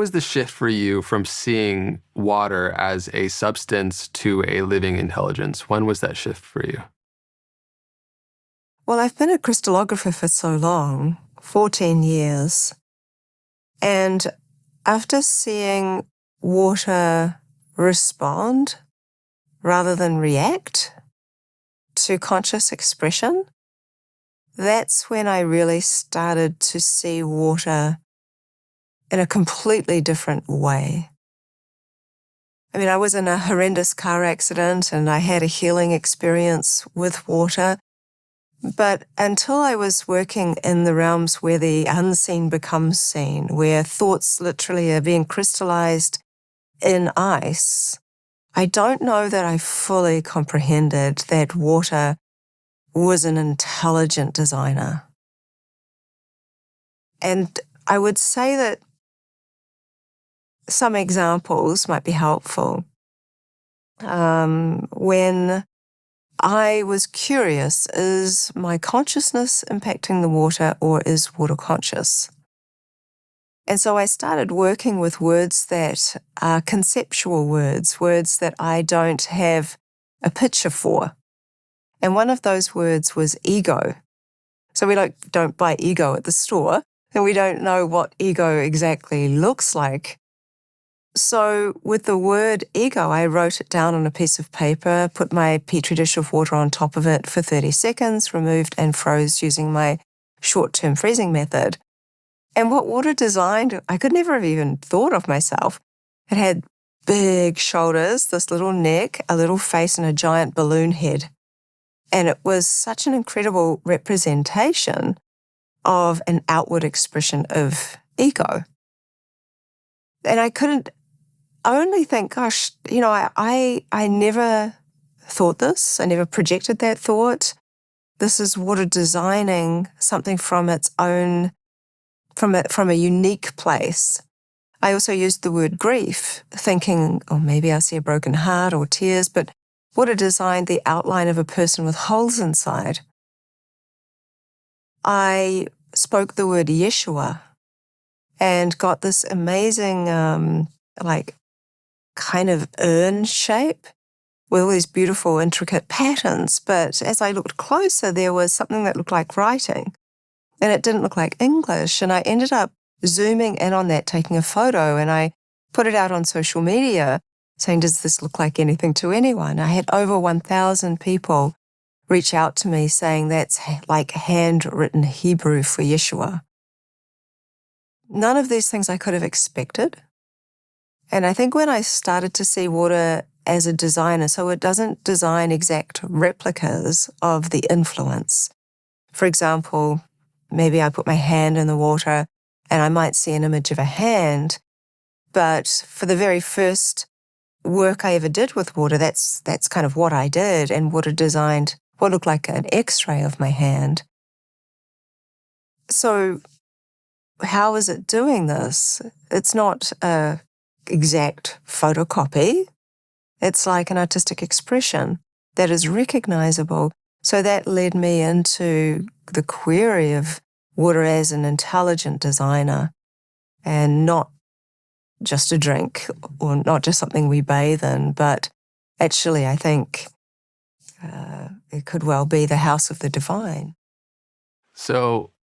Was the shift for you from seeing water as a substance to a living intelligence? When was that shift for you? Well, I've been a crystallographer for so long, 14 years, and after seeing water respond rather than react to conscious expression, that's when I really started to see water in a completely different way. I mean, I was in a horrendous car accident and I had a healing experience with water. But until I was working in the realms where the unseen becomes seen, where thoughts literally are being crystallized in ice, I don't know that I fully comprehended that water was an intelligent designer. And I would say that some examples might be helpful. When I was curious, is my consciousness impacting the water or is water conscious? And so I started working with words that are conceptual words, words that I don't have a picture for. And one of those words was ego. So we don't buy ego at the store, and we don't know what ego exactly looks like. So with the word ego, I wrote it down on a piece of paper, put my petri dish of water on top of it for 30 seconds, removed and froze using my short-term freezing method. And what water designed, I could never have even thought of myself. It had big shoulders, this little neck, a little face, and a giant balloon head. And it was such an incredible representation of an outward expression of ego. And I couldn't only think, gosh, I never thought this. I never projected that thought. This is water designing something from its own, from a unique place. I also used the word grief, thinking, oh, maybe I see a broken heart or tears, but water designed the outline of a person with holes inside. I spoke the word Yeshua and got this amazing, kind of urn shape with all these beautiful, intricate patterns. But as I looked closer, there was something that looked like writing, and it didn't look like English. And I ended up zooming in on that, taking a photo, and I put it out on social media saying, does this look like anything to anyone? I had over 1,000 people reach out to me saying that's like handwritten Hebrew for Yeshua. None of these things I could have expected. And I think when I started to see water as a designer, so it doesn't design exact replicas of the influence. For example, maybe I put my hand in the water and I might see an image of a hand, but for the very first work I ever did with water, that's kind of what I did, and water designed what looked like an X-ray of my hand. So how is it doing this? It's not a exact photocopy. It's like an artistic expression that is recognizable. So that led me into the query of water as an intelligent designer and not just a drink or not just something we bathe in, but actually I think it could well be the house of the divine. So